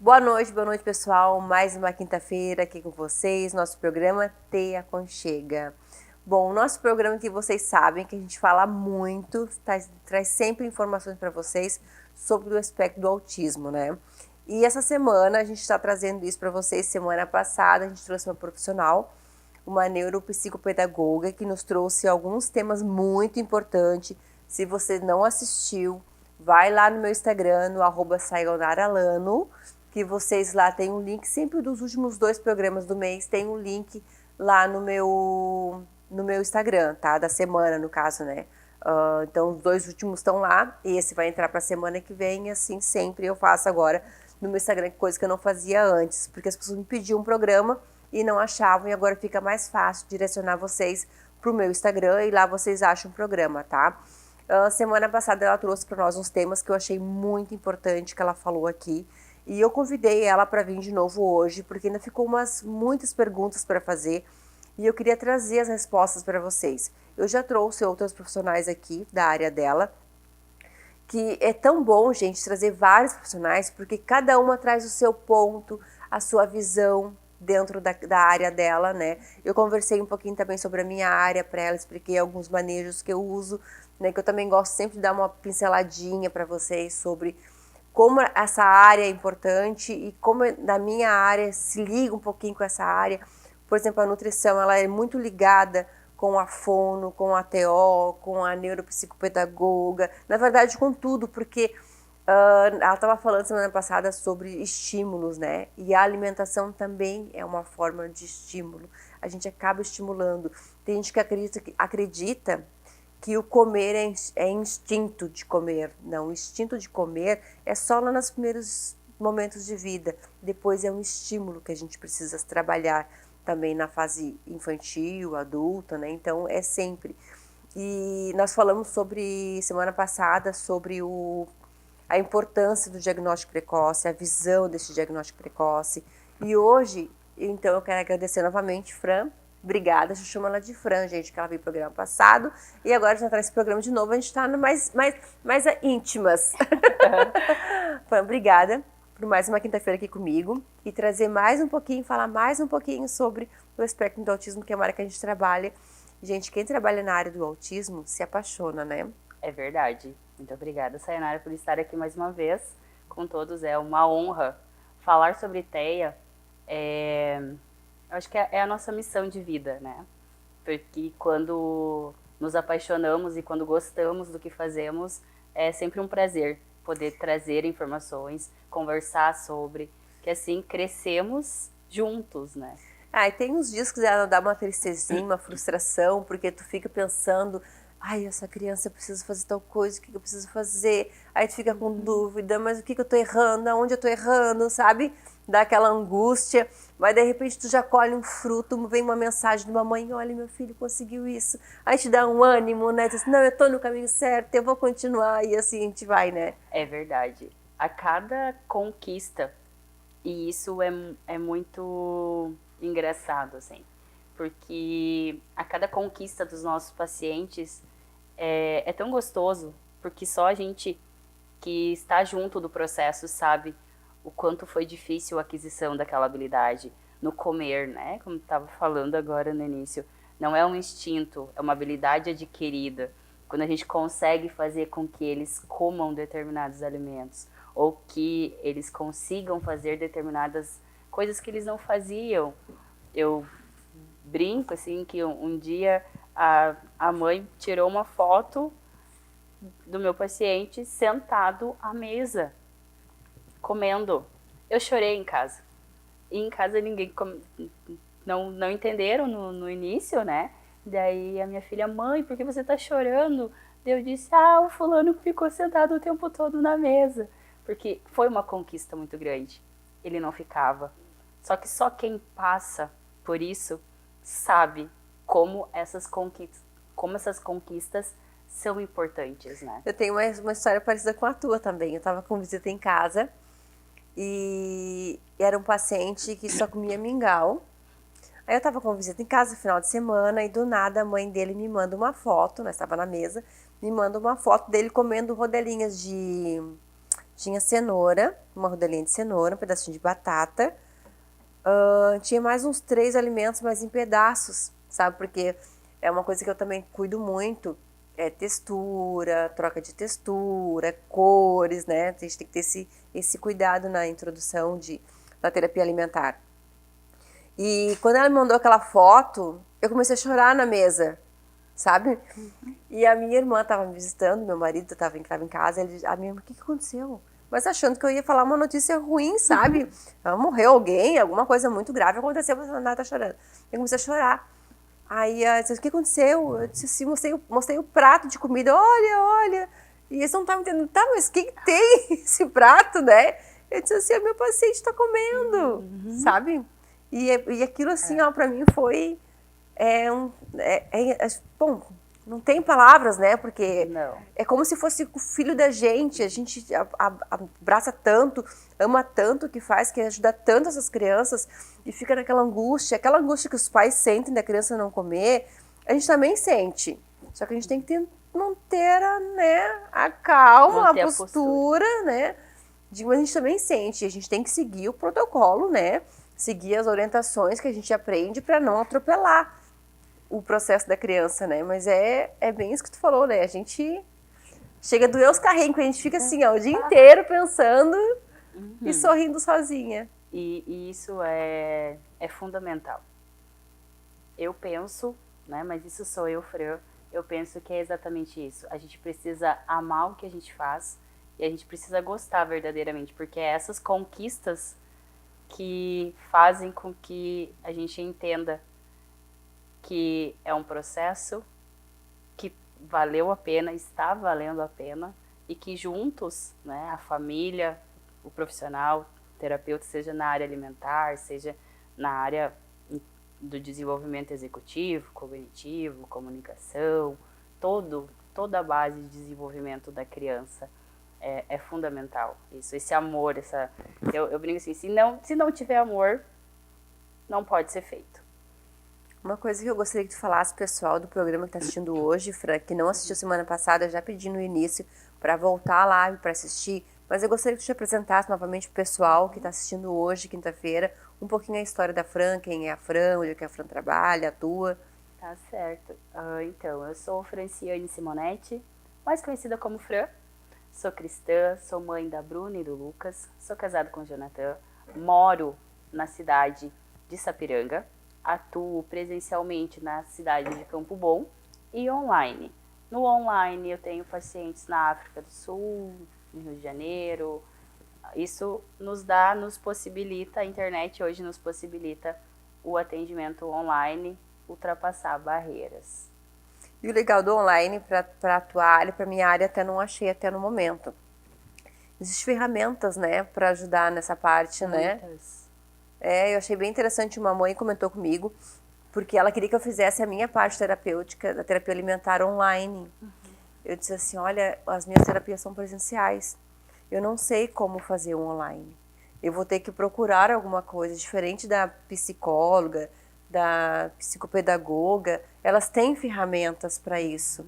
Boa noite, pessoal. Mais uma quinta-feira aqui com vocês. Nosso programa Te Aconchega. Bom, o nosso programa que vocês sabem que a gente fala muito, traz sempre informações para vocês sobre o aspecto do autismo, né? E essa semana a gente está trazendo isso para vocês. Semana passada a gente trouxe uma profissional, uma neuropsicopedagoga, que nos trouxe alguns temas muito importantes. Se você não assistiu, vai lá no meu Instagram, no @sayonaralano, que vocês lá tem um link, sempre dos últimos 2 programas do mês, tem um link lá no meu Instagram, tá? Da semana, no caso, né? Então, os 2 últimos estão lá, e esse vai entrar para a semana que vem, e assim sempre eu faço agora no meu Instagram, coisa que eu não fazia antes, porque as pessoas me pediam um programa e não achavam, e agora fica mais fácil direcionar vocês para o meu Instagram, e lá vocês acham o programa, tá? Semana passada ela trouxe para nós uns temas que eu achei muito importante que ela falou aqui, e eu convidei ela para vir de novo hoje, porque ainda ficou muitas perguntas para fazer, e eu queria trazer as respostas para vocês. Eu já trouxe outros profissionais aqui da área dela, que é tão bom, gente, trazer vários profissionais, porque cada uma traz o seu ponto, a sua visão dentro da área dela, né? Eu conversei um pouquinho também sobre a minha área para ela, expliquei alguns manejos que eu uso, né? Que eu também gosto sempre de dar uma pinceladinha para vocês sobre como essa área é importante e como na minha área se liga um pouquinho com essa área. Por exemplo, a nutrição, ela é muito ligada com a fono, com a TO, com a neuropsicopedagoga, na verdade com tudo, porque ela estava falando semana passada sobre estímulos, né? E a alimentação também é uma forma de estímulo. A gente acaba estimulando. Tem gente que acredita que o comer é instinto de comer. Não, o instinto de comer é só lá nos primeiros momentos de vida. Depois é um estímulo que a gente precisa trabalhar também na fase infantil, adulta, né? Então é sempre. E nós falamos semana passada, sobre a importância do diagnóstico precoce, a visão desse diagnóstico precoce. E hoje, então, eu quero agradecer novamente, Fran. Obrigada, deixa eu chamar ela de Fran, gente, que ela veio no programa passado. E agora já está nesse programa de novo, a gente está mais íntimas. Fran, obrigada por mais uma quinta-feira aqui comigo. E trazer mais um pouquinho, falar mais um pouquinho sobre o espectro do autismo, que é uma área que a gente trabalha. Gente, quem trabalha na área do autismo se apaixona, né? É verdade. Muito obrigada, Sayonara, por estar aqui mais uma vez com todos. É uma honra falar sobre TEA. Eu acho que é a nossa missão de vida, né? Porque quando nos apaixonamos e quando gostamos do que fazemos, é sempre um prazer poder trazer informações, conversar sobre, que assim crescemos juntos, né? E tem uns dias que ela dá uma tristezinha, uma frustração, porque tu fica pensando, ai, essa criança, eu preciso fazer tal coisa, o que eu preciso fazer? Aí tu fica com dúvida, mas o que eu tô errando, aonde eu tô errando, sabe? Dá aquela angústia, mas de repente tu já colhe um fruto, vem uma mensagem de uma mãe, olha, meu filho conseguiu isso. Aí te dá um ânimo, né? Diz, não, eu tô no caminho certo, eu vou continuar, e assim a gente vai, né? É verdade. A cada conquista, e isso é muito engraçado, assim, porque a cada conquista dos nossos pacientes é tão gostoso, porque só a gente que está junto do processo sabe o quanto foi difícil a aquisição daquela habilidade no comer, né? Como estava falando agora no início. Não é um instinto, é uma habilidade adquirida. Quando a gente consegue fazer com que eles comam determinados alimentos ou que eles consigam fazer determinadas coisas que eles não faziam. Eu brinco, assim, que um dia a mãe tirou uma foto do meu paciente sentado à mesa, comendo. Eu chorei em casa. E em casa ninguém não entenderam no início, né? Daí a minha filha, mãe, por que você tá chorando? Daí eu disse, o fulano ficou sentado o tempo todo na mesa. Porque foi uma conquista muito grande. Ele não ficava. Só que só quem passa por isso sabe como essas conquistas são importantes, né? Eu tenho uma história parecida com a tua também. Eu tava com visita em casa e era um paciente que só comia mingau. Aí eu tava com visita em casa no final de semana e do nada a mãe dele me manda uma foto, nós estava na mesa, me manda uma foto dele comendo rodelinhas tinha cenoura, uma rodelinha de cenoura, um pedacinho de batata, tinha mais uns 3 alimentos, mas em pedaços, sabe? Porque é uma coisa que eu também cuido muito, é textura, troca de textura, cores, né? A gente tem que ter esse cuidado na introdução da terapia alimentar. E quando ela me mandou aquela foto, eu comecei a chorar na mesa, sabe? E a minha irmã estava me visitando, meu marido estava em casa, a minha irmã, o que aconteceu? Mas achando que eu ia falar uma notícia ruim, sabe? Morreu alguém, alguma coisa muito grave aconteceu, mas a Nada tá chorando. Eu comecei a chorar. Aí ela disse, o que aconteceu? Eu disse assim, mostrei o prato de comida, olha. E eles não estavam entendendo, tá, mas o que tem esse prato, né? Eu disse assim, meu paciente está comendo, sabe? E aquilo assim, ó, pra mim foi... bom, não tem palavras, né? Porque Não. é como se fosse o filho da gente. A gente abraça tanto, ama tanto, que faz, que ajuda tanto essas crianças e fica naquela angústia. Aquela angústia que os pais sentem da criança não comer, a gente também sente. Só que a gente tem que manter a calma, Manter a postura, né? Mas a gente também sente. A gente tem que seguir o protocolo, né? Seguir as orientações que a gente aprende para não atropelar o processo da criança, né? Mas é bem isso que tu falou, né? A gente chega a doer os carrinhos, a gente fica assim, ó, o dia inteiro pensando e sorrindo sozinha. E isso é fundamental. Eu penso, né? Mas isso sou eu, Fran. Eu penso que é exatamente isso. A gente precisa amar o que a gente faz e a gente precisa gostar verdadeiramente, porque é essas conquistas que fazem com que a gente entenda que é um processo que valeu a pena, está valendo a pena, e que juntos, né, a família, o profissional, o terapeuta, seja na área alimentar, seja na área do desenvolvimento executivo, cognitivo, comunicação, toda a base de desenvolvimento da criança é fundamental. Isso, esse amor, eu brinco assim, se não tiver amor, não pode ser feito. Uma coisa que eu gostaria que tu falasse, pessoal do programa que está assistindo hoje, Fran, que não assistiu semana passada, eu já pedi no início para voltar à live para assistir, mas eu gostaria que tu te apresentasse novamente para o pessoal que está assistindo hoje, quinta-feira, um pouquinho a história da Fran, quem é a Fran, onde é que a Fran trabalha, atua. Tá certo. Então, eu sou Franciane Simonetti, mais conhecida como Fran. Sou cristã, sou mãe da Bruna e do Lucas, sou casada com o Jonathan, moro na cidade de Sapiranga, atuo presencialmente na cidade de Campo Bom e online. No online eu tenho pacientes na África do Sul, no Rio de Janeiro. Isso nos possibilita, a internet hoje nos possibilita o atendimento online, ultrapassar barreiras. E o legal do online para atuar, para minha área até não achei até no momento. Existem ferramentas, né, para ajudar nessa parte, né? Eu achei bem interessante, uma mãe comentou comigo, porque ela queria que eu fizesse a minha parte terapêutica, da terapia alimentar online. Eu disse assim, olha, as minhas terapias são presenciais, eu não sei como fazer um online. Eu vou ter que procurar alguma coisa diferente da psicóloga, da psicopedagoga, elas têm ferramentas para isso.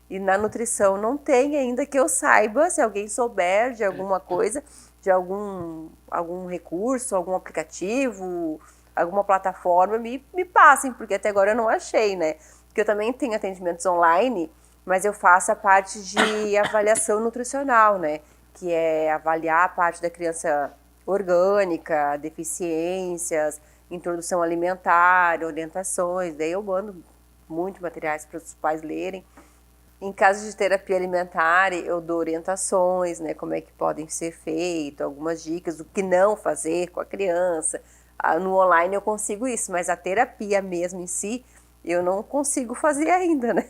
E na nutrição não tem ainda que eu saiba, se alguém souber de alguma coisa, de algum recurso, algum aplicativo, alguma plataforma, me passem, porque até agora eu não achei, né? Porque eu também tenho atendimentos online, mas eu faço a parte de avaliação nutricional, né? Que é avaliar a parte da criança orgânica, deficiências, introdução alimentar, orientações. Daí eu mando muito materiais para os pais lerem. Em caso de terapia alimentar, eu dou orientações, né, como é que podem ser feito, algumas dicas do que não fazer com a criança. No online eu consigo isso, mas a terapia mesmo em si, eu não consigo fazer ainda, né?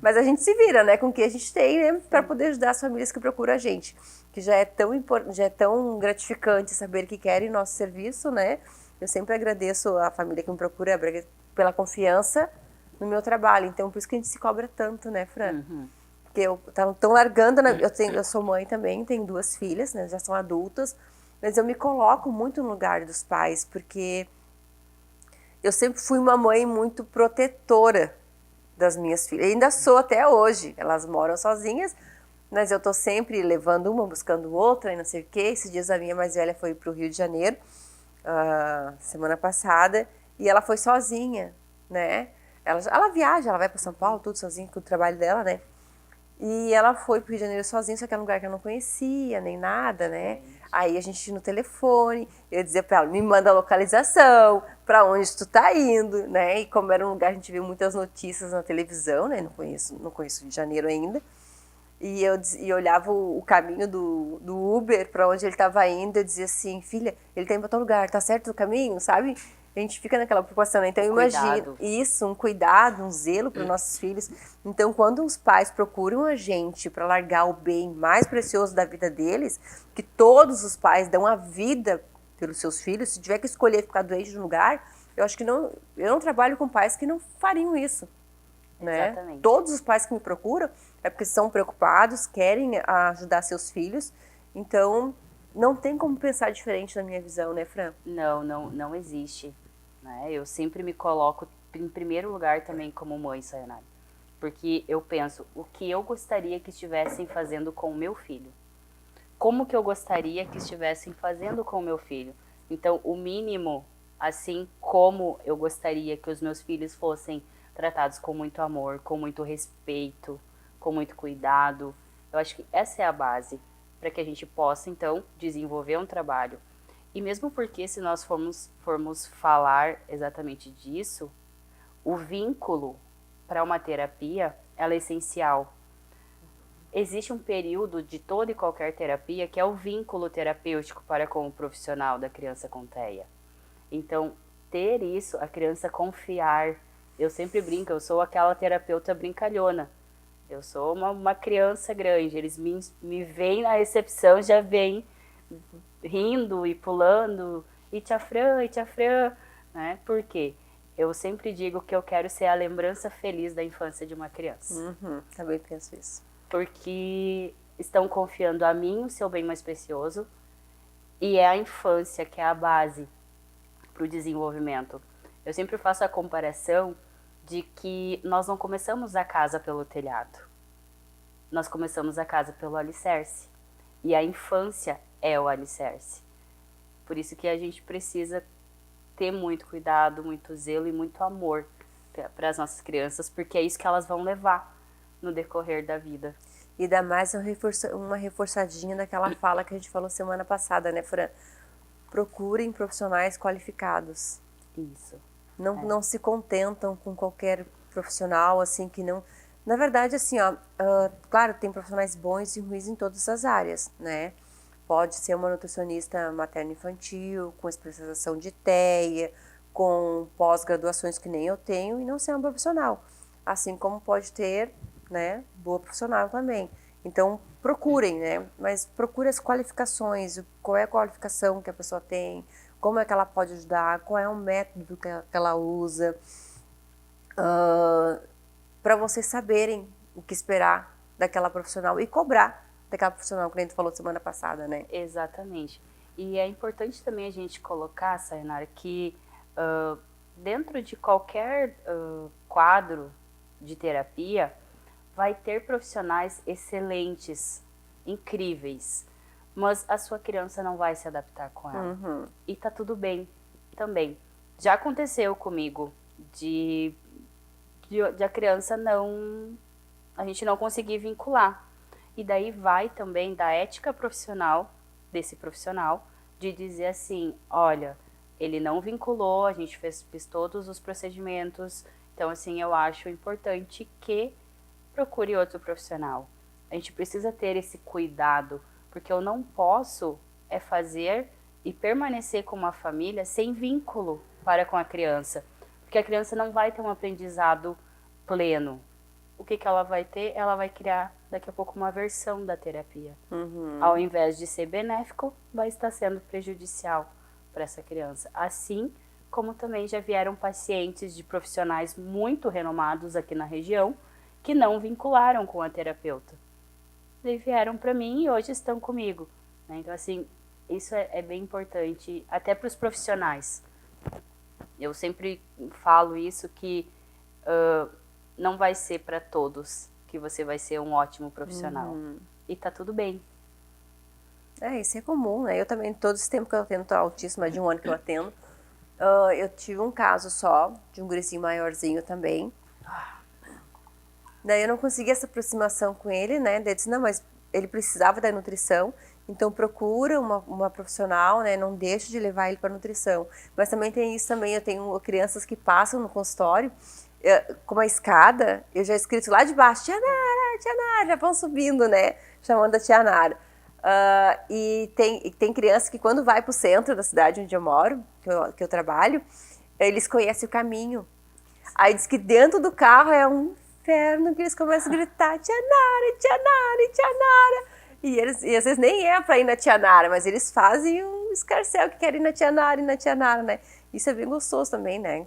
Mas a gente se vira, né, com o que a gente tem, né, para poder ajudar as famílias que procuram a gente, que já é tão gratificante saber que querem nosso serviço, né? Eu sempre agradeço a família que me procura pela confiança no meu trabalho. Então, por isso que a gente se cobra tanto, né, Fran? Porque estão largando, eu sou mãe também, tenho 2 filhas, né, já são adultas, mas eu me coloco muito no lugar dos pais, porque eu sempre fui uma mãe muito protetora das minhas filhas. E ainda sou até hoje. Elas moram sozinhas, Mas eu tô sempre levando uma, buscando outra e não sei o quê. Esses dias a minha mais velha foi pro Rio de Janeiro, semana passada, e ela foi sozinha, né? Ela viaja, ela vai para São Paulo, tudo sozinha, com o trabalho dela, né? E ela foi pro Rio de Janeiro sozinha, só que era um lugar que eu não conhecia, nem nada, né? Aí a gente no telefone, eu dizia pra ela, me manda a localização, pra onde tu tá indo, né? E como era um lugar, a gente viu muitas notícias na televisão, né? Não conheço o Rio de Janeiro ainda. E eu olhava o caminho do Uber para onde ele estava indo, eu dizia assim, filha, ele tá indo para tal lugar, tá certo o caminho, sabe? A gente fica naquela preocupação, né? Então imagina Cuidado. isso, um cuidado, um zelo para os nossos filhos. Então quando os pais procuram a gente para largar o bem mais precioso da vida deles, que todos os pais dão a vida pelos seus filhos, se tiver que escolher ficar doente no lugar, eu acho que não, eu não trabalho com pais que não fariam isso. Né? Exatamente. Todos os pais que me procuram é porque são preocupados, querem ajudar seus filhos. Então, não tem como pensar diferente na minha visão, né, Fran? Não existe. Né? Eu sempre me coloco em primeiro lugar também como mãe, Sayonara. Porque eu penso, o que eu gostaria que estivessem fazendo com o meu filho? Como que eu gostaria que estivessem fazendo com o meu filho? Então, o mínimo, assim como eu gostaria que os meus filhos fossem tratados com muito amor, com muito respeito, com muito cuidado, eu acho que essa é a base para que a gente possa, então, desenvolver um trabalho. E mesmo porque, se nós formos falar exatamente disso, o vínculo para uma terapia ela é essencial. Existe um período de toda e qualquer terapia que é o vínculo terapêutico para com o profissional da criança com TEA. Então, ter isso, a criança confiar. Eu sempre brinco, eu sou aquela terapeuta brincalhona. Eu sou uma criança grande. Eles me veem na recepção, já vêm rindo e pulando. E tia Fran, né? Por quê? Eu sempre digo que eu quero ser a lembrança feliz da infância de uma criança. Também penso isso. Porque estão confiando a mim o seu bem mais precioso e é a infância que é a base para o desenvolvimento. Eu sempre faço a comparação de que nós não começamos a casa pelo telhado, nós começamos a casa pelo alicerce e a infância é o alicerce. Por isso que a gente precisa ter muito cuidado, muito zelo e muito amor para as nossas crianças, porque é isso que elas vão levar no decorrer da vida. E dá mais uma reforçadinha daquela fala que a gente falou semana passada, né, Fran? Procurem profissionais qualificados. Isso. Não se contentam com qualquer profissional, assim, que não... Na verdade, assim, ó, claro, tem profissionais bons e ruins em todas as áreas, né? Pode ser uma nutricionista materno-infantil, com especialização de TEA, com pós-graduações que nem eu tenho, e não ser um profissional. Assim como pode ter, né, boa profissional também. Então, procurem, né? Mas procure as qualificações, qual é a qualificação que a pessoa tem, como é que ela pode ajudar, qual é o método que ela usa, para vocês saberem o que esperar daquela profissional e cobrar daquela profissional que a gente falou semana passada, né? Exatamente. E é importante também a gente colocar, Sayonara, que dentro de qualquer quadro de terapia, vai ter profissionais excelentes, incríveis, mas a sua criança não vai se adaptar com ela. E tá tudo bem também. Já aconteceu comigo de a criança a gente não conseguir vincular. E daí vai também da ética profissional, desse profissional, de dizer assim, olha, ele não vinculou, a gente fez todos os procedimentos, então assim, eu acho importante que procure outro profissional. A gente precisa ter esse cuidado, porque eu não posso fazer e permanecer com uma família sem vínculo para com a criança, porque a criança não vai ter um aprendizado pleno. O que ela vai ter? Ela vai criar daqui a pouco uma versão da terapia. Ao invés de ser benéfico, vai estar sendo prejudicial para essa criança. Assim como também já vieram pacientes de profissionais muito renomados aqui na região, que não vincularam com a terapeuta. Eles vieram para mim e hoje estão comigo. Né? Então, assim, isso é bem importante, até para os profissionais. Eu sempre falo isso, que não vai ser para todos que você vai ser um ótimo profissional. e tá tudo bem. Isso é comum, né? Eu também, todo esse tempo que eu atendo autismo, mais de um ano que eu atendo, eu tive um caso só, de um gurizinho maiorzinho também. Daí eu não consegui essa aproximação com ele, né? Daí eu disse, não, mas ele precisava da nutrição, então procura uma profissional, né? Não deixe de levar ele para nutrição. Mas também tem isso também, eu tenho crianças que passam no consultório, com uma escada, eu já escrito lá de baixo, Tia Nara, Tia Nara, já vão subindo, né? Chamando a Tia Nara. E tem criança que quando vai para o centro da cidade onde eu moro, que eu trabalho, eles conhecem o caminho. Aí diz que dentro do carro é um inferno que eles começam a gritar Tia Nara, Tia Nara, Tia Nara. E às vezes nem é pra ir na Tia Nara, mas eles fazem um escarcéu que querem ir na Tia Nara e na Tia Nara, né? Isso é bem gostoso também, né?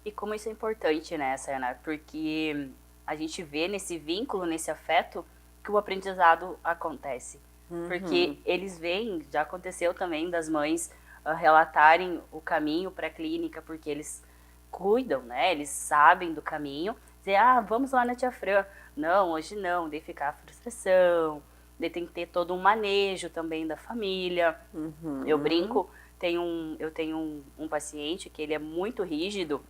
E como isso é importante, né, Sayonara? Porque a gente vê nesse vínculo, nesse afeto, que o aprendizado acontece. Porque eles veem, já aconteceu também das mães relatarem o caminho para a clínica, porque eles cuidam, né? Eles sabem do caminho. Dizer, vamos lá na tia Fran. Não, hoje não. Daí fica a frustração. Daí tem que ter todo um manejo também da família. Eu brinco, eu tenho um paciente que ele é muito rígido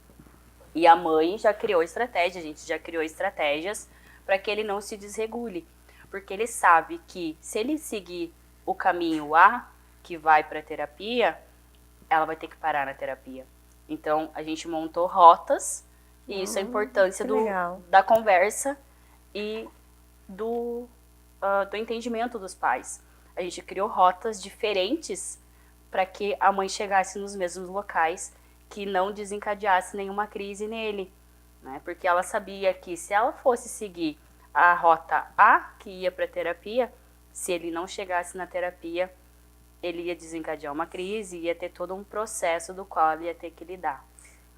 e a mãe já criou estratégia, a gente já criou estratégias para que ele não se desregule. Porque ele sabe que se ele seguir o caminho A, que vai para a terapia, ela vai ter que parar na terapia. Então, a gente montou rotas, e isso é a importância da conversa e do entendimento dos pais. A gente criou rotas diferentes para que a mãe chegasse nos mesmos locais, que não desencadeasse nenhuma crise nele, né? Porque ela sabia que se ela fosse seguir a rota A, que ia para a terapia, se ele não chegasse na terapia, ele ia desencadear uma crise, ia ter todo um processo do qual ele ia ter que lidar.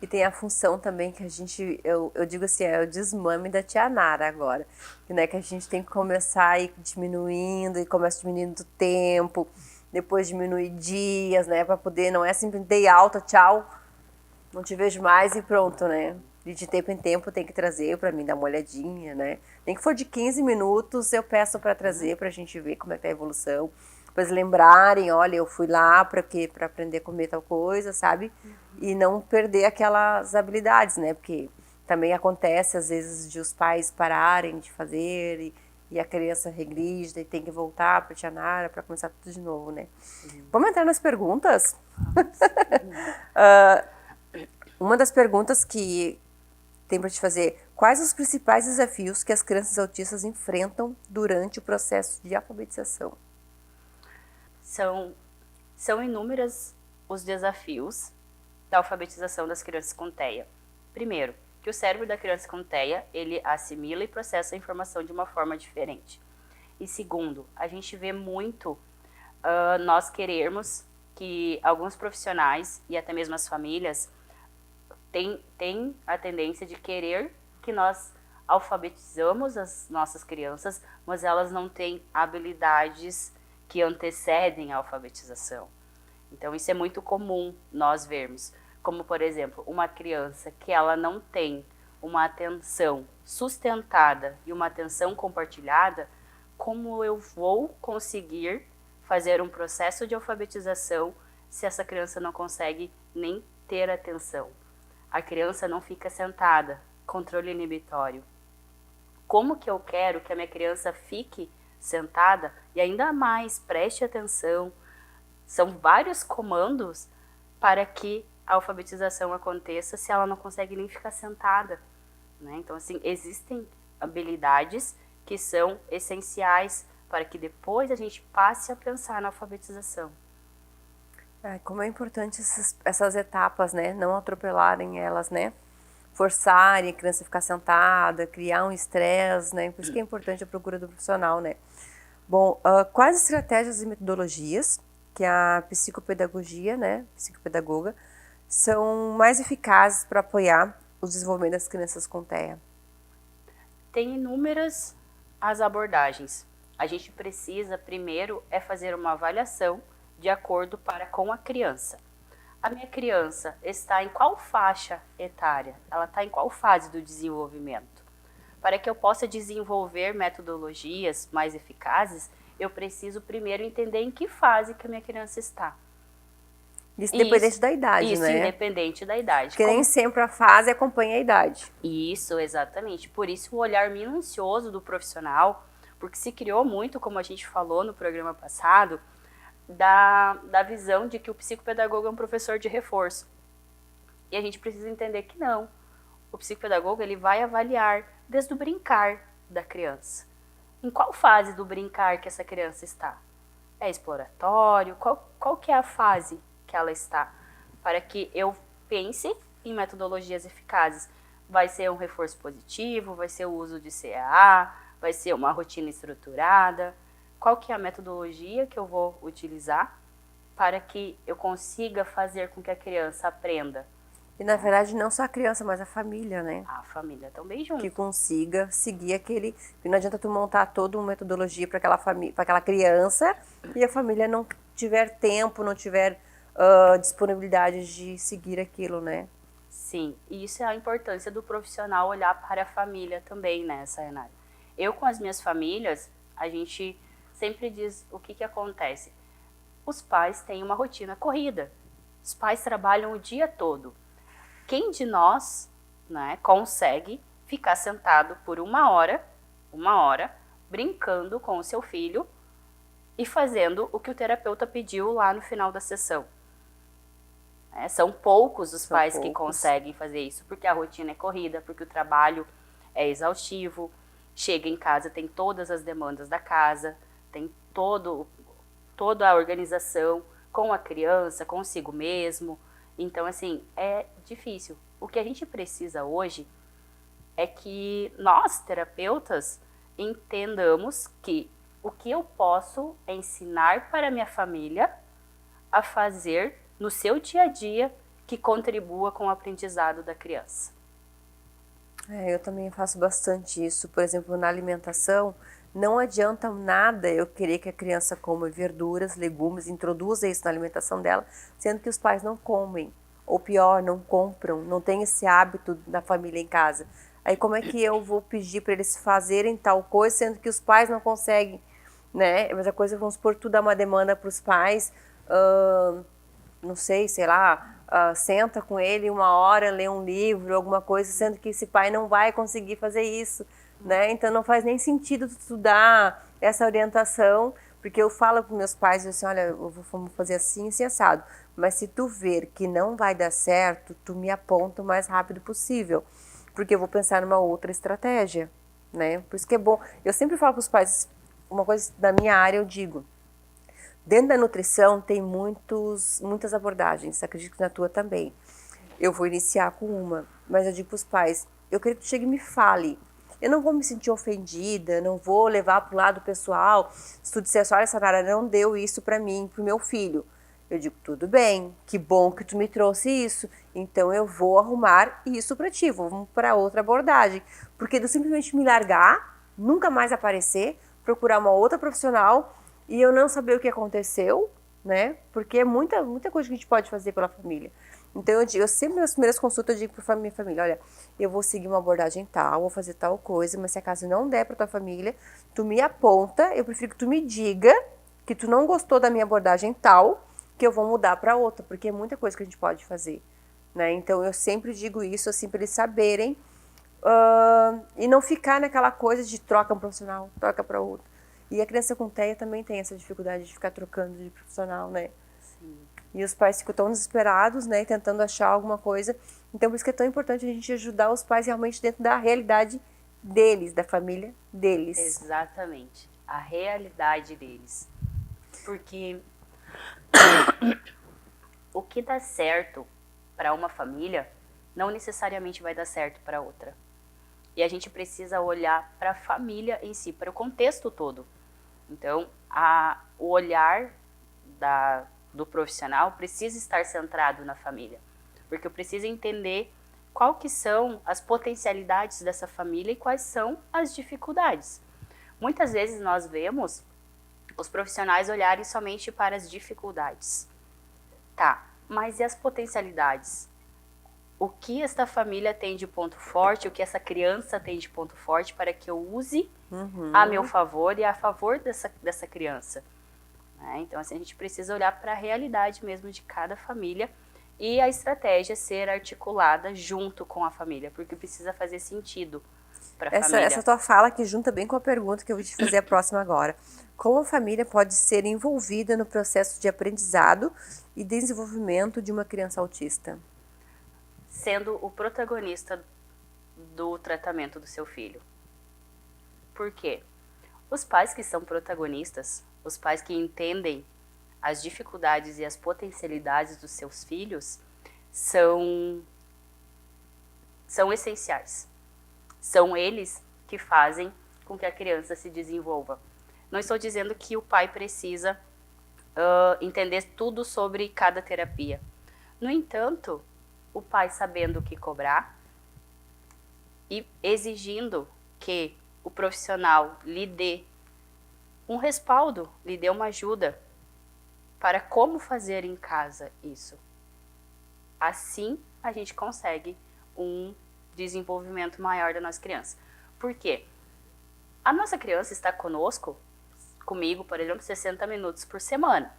E tem a função também que a gente, eu digo assim, é o desmame da Tia Nara agora, né, que a gente tem que começar a ir diminuindo, e começa diminuindo o tempo, depois diminuir dias, né, para poder, não é simplesmente dei alta, tchau, não te vejo mais e pronto, né. E de tempo em tempo tem que trazer para mim dar uma olhadinha, né. Nem que for de 15 minutos eu peço para trazer para a gente ver como é que tá a evolução. Depois lembrarem, olha, eu fui lá para aprender a comer tal coisa, sabe? E não perder aquelas habilidades, né? Porque também acontece, às vezes, de os pais pararem de fazer e a criança regride e tem que voltar para a Tia Nara para começar tudo de novo, né? Vamos entrar nas perguntas? Uma das perguntas que tem para te fazer, quais os principais desafios que as crianças autistas enfrentam durante o processo de alfabetização? São inúmeros os desafios da alfabetização das crianças com TEA. Primeiro, que o cérebro da criança com TEA, ele assimila e processa a informação de uma forma diferente. E segundo, a gente vê muito nós querermos que alguns profissionais e até mesmo as famílias têm a tendência de querer que nós alfabetizamos as nossas crianças, mas elas não têm habilidades que antecedem a alfabetização. Então, isso é muito comum nós vermos. Como, por exemplo, uma criança que ela não tem uma atenção sustentada e uma atenção compartilhada, como eu vou conseguir fazer um processo de alfabetização se essa criança não consegue nem ter atenção? A criança não fica sentada, controle inibitório. Como que eu quero que a minha criança fique sentada e ainda mais preste atenção? São vários comandos para que a alfabetização aconteça se ela não consegue nem ficar sentada, né? Então, assim, existem habilidades que são essenciais para que depois a gente passe a pensar na alfabetização. Como é importante essas etapas, né? Não atropelarem elas, né? Forçarem a criança a ficar sentada, criar um estresse, né? Por isso que é importante a procura do profissional, né? Bom, quais estratégias e metodologias que a psicopedagogia, né, psicopedagoga, são mais eficazes para apoiar o desenvolvimento das crianças com TEA? Tem inúmeras as abordagens. A gente precisa primeiro fazer uma avaliação de acordo com a criança. A minha criança está em qual faixa etária? Ela está em qual fase do desenvolvimento? para que eu possa desenvolver metodologias mais eficazes, eu preciso primeiro entender em que fase que a minha criança está. Isso independente da idade, isso, né? Independente da idade. Porque nem sempre a fase acompanha a idade. Isso, exatamente. Por isso o olhar minucioso do profissional, porque se criou muito, como a gente falou no programa passado, da visão de que o psicopedagogo é um professor de reforço. E a gente precisa entender que não. O psicopedagogo ele vai avaliar desde o brincar da criança. Em qual fase do brincar que essa criança está? É exploratório? Qual que é a fase que ela está? Para que eu pense em metodologias eficazes. Vai ser um reforço positivo? Vai ser o uso de CAA? Vai ser uma rotina estruturada? Qual que é a metodologia que eu vou utilizar para que eu consiga fazer com que a criança aprenda? E na verdade não só a criança, mas a família, né? A família também junto. Que consiga seguir aquele... Porque não adianta tu montar toda uma metodologia para aquela família, para aquela criança e a família não tiver tempo, não tiver disponibilidade de seguir aquilo, né? Sim, e isso é a importância do profissional olhar para a família também, né, Sayonara? Eu com as minhas famílias, a gente sempre diz o que acontece. Os pais têm uma rotina corrida. Os pais trabalham o dia todo. Quem de nós, né, consegue ficar sentado por uma hora, brincando com o seu filho e fazendo o que o terapeuta pediu lá no final da sessão? São poucos os pais que conseguem fazer isso, porque a rotina é corrida, porque o trabalho é exaustivo, chega em casa, tem todas as demandas da casa, tem toda a organização com a criança, consigo mesmo. Então, assim, é difícil. O que a gente precisa hoje é que nós, terapeutas, entendamos que o que eu posso ensinar para a minha família a fazer no seu dia a dia que contribua com o aprendizado da criança. Eu também faço bastante isso. Por exemplo, na alimentação, não adianta nada eu querer que a criança coma verduras, legumes, introduza isso na alimentação dela, sendo que os pais não comem. Ou pior, não compram, não tem esse hábito na família em casa. Aí como é que eu vou pedir para eles fazerem tal coisa, sendo que os pais não conseguem, né? A mesma coisa, vamos supor, tu dá uma demanda para os pais, não sei lá, senta com ele uma hora, lê um livro, alguma coisa, sendo que esse pai não vai conseguir fazer isso, né? Então não faz nem sentido tu dar essa orientação, porque eu falo para meus pais assim, olha, vamos fazer assim, assim, assado. Mas se tu ver que não vai dar certo, tu me aponta o mais rápido possível, porque eu vou pensar numa outra estratégia, né? Por isso que é bom. Eu sempre falo para os pais, uma coisa da minha área eu digo, dentro da nutrição tem muitas abordagens, acredito que na tua também. Eu vou iniciar com uma, mas eu digo para os pais, eu quero que tu chegue e me fale. Eu não vou me sentir ofendida, não vou levar para o lado pessoal. Se tu disser, olha, Sayonara, não deu isso para mim, para o meu filho. Eu digo, tudo bem, que bom que tu me trouxe isso. Então eu vou arrumar isso para ti, vamos para outra abordagem. Porque de eu simplesmente me largar, nunca mais aparecer, procurar uma outra profissional e eu não saber o que aconteceu, né? Porque é muita coisa que a gente pode fazer pela família. Então eu sempre nas primeiras consultas eu digo para minha família, olha, eu vou seguir uma abordagem tal, vou fazer tal coisa, mas se acaso não der para tua família, tu me aponta, eu prefiro que tu me diga que tu não gostou da minha abordagem tal, que eu vou mudar para outra, porque é muita coisa que a gente pode fazer, né? Então eu sempre digo isso assim para eles saberem e não ficar naquela coisa de troca um profissional, troca para outro. E a criança com TEA também tem essa dificuldade de ficar trocando de profissional, né? Sim. E os pais ficam tão desesperados, né, tentando achar alguma coisa. Então, por isso que é tão importante a gente ajudar os pais realmente dentro da realidade deles, da família deles. Exatamente. A realidade deles. Porque o que dá certo para uma família não necessariamente vai dar certo para outra. E a gente precisa olhar para a família em si, para o contexto todo. Então, o olhar do profissional precisa estar centrado na família, porque eu preciso entender qual que são as potencialidades dessa família e quais são as dificuldades. Muitas vezes nós vemos os profissionais olharem somente para as dificuldades. Tá, mas e as potencialidades? o que esta família tem de ponto forte, o que essa criança tem de ponto forte para que eu use a meu favor e a favor dessa criança. Então, assim, a gente precisa olhar para a realidade mesmo de cada família e a estratégia ser articulada junto com a família, porque precisa fazer sentido para a família. Essa tua fala que junta bem com a pergunta que eu vou te fazer a próxima agora. Como a família pode ser envolvida no processo de aprendizado e desenvolvimento de uma criança autista? Sendo o protagonista do tratamento do seu filho. Por quê? Os pais que são protagonistas, os pais que entendem as dificuldades e as potencialidades dos seus filhos, são essenciais. São eles que fazem com que a criança se desenvolva. Não estou dizendo que o pai precisa entender tudo sobre cada terapia. No entanto, o pai sabendo o que cobrar e exigindo que o profissional lhe dê um respaldo, lhe dê uma ajuda para como fazer em casa isso. Assim, a gente consegue um desenvolvimento maior da nossa criança. Por quê? A nossa criança está comigo, por exemplo, 60 minutos por semana,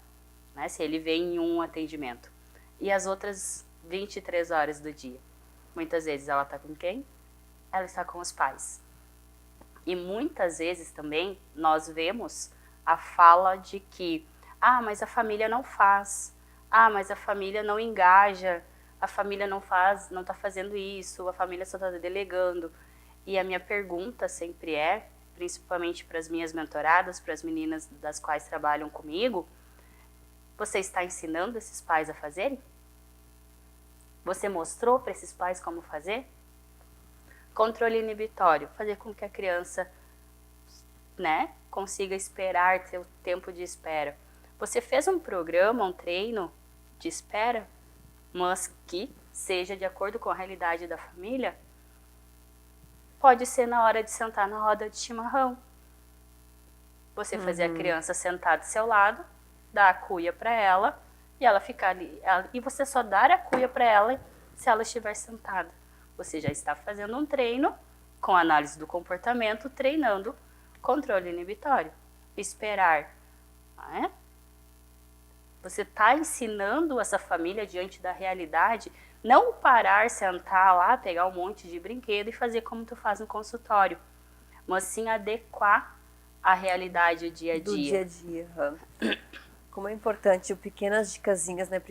né, se ele vem em um atendimento. E as outras 23 horas do dia. Muitas vezes ela está com quem? Ela está com os pais. E muitas vezes também nós vemos a fala de que mas a família não faz, mas a família não engaja, a família não está fazendo isso, a família só está delegando. E a minha pergunta sempre é, principalmente para as minhas mentoradas, para as meninas das quais trabalham comigo, você está ensinando esses pais a fazerem? Você mostrou para esses pais como fazer? Controle inibitório, fazer com que a criança, consiga esperar, ter o tempo de espera. Você fez um programa, um treino de espera, mas que seja de acordo com a realidade da família? Pode ser na hora de sentar na roda de chimarrão. Você fazer a criança sentar do seu lado, dar a cuia para ela e ela ficar ali. E você só dar a cuia para ela se ela estiver sentada. Você já está fazendo um treino com análise do comportamento, treinando controle inibitório. Esperar. Você está ensinando essa família diante da realidade, não parar, sentar lá, pegar um monte de brinquedo e fazer como tu faz no consultório, mas sim adequar a realidade, o dia a dia. Do dia a dia. Como é importante, pequenas dicasinhas, né?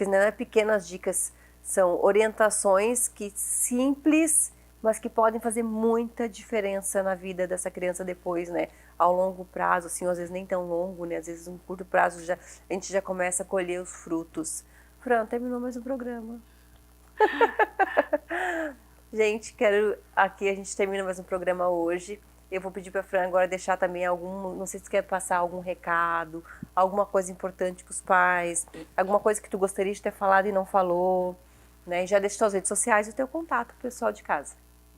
Não é pequenas dicas, são orientações que simples, mas que podem fazer muita diferença na vida dessa criança depois, né? Ao longo prazo, assim, às vezes nem tão longo, né? Às vezes um curto prazo a gente já começa a colher os frutos. Fran, terminou mais um programa. Gente, a gente termina mais um programa hoje. Eu vou pedir para a Fran agora deixar também não sei se tu quer passar algum recado, alguma coisa importante para os pais, alguma coisa que tu gostaria de ter falado e não falou, né? E já deixa suas redes sociais e o teu contato pro pessoal de casa.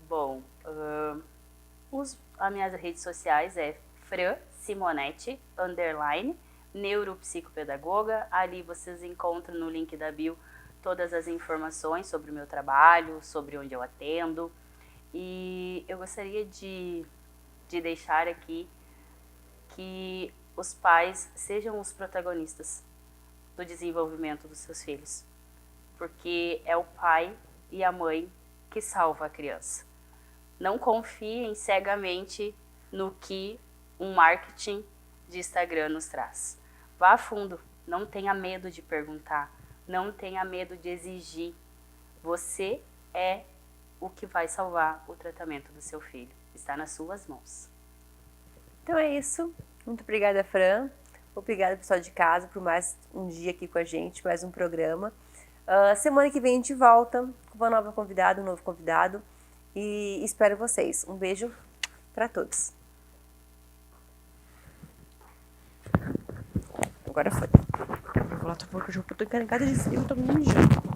Bom, as minhas redes sociais é Fran Simonetti, _ neuropsicopedagoga. Ali vocês encontram no link da bio todas as informações sobre o meu trabalho, sobre onde eu atendo. E eu gostaria de deixar aqui que os pais sejam os protagonistas do desenvolvimento dos seus filhos. Porque é o pai e a mãe que salva a criança. Não confiem cegamente no que um marketing de Instagram nos traz. Vá a fundo, não tenha medo de perguntar, não tenha medo de exigir. Você é o que vai salvar o tratamento do seu filho. Está nas suas mãos. Então é isso. Muito obrigada, Fran. Obrigada, pessoal de casa, por mais um dia aqui com a gente, mais um programa. Semana que vem a gente volta com uma nova convidada, um novo convidado. E espero vocês. Um beijo para todos. Agora foi. Eu vou lá, porque eu já tô encarregada de frio, eu tô me mijando.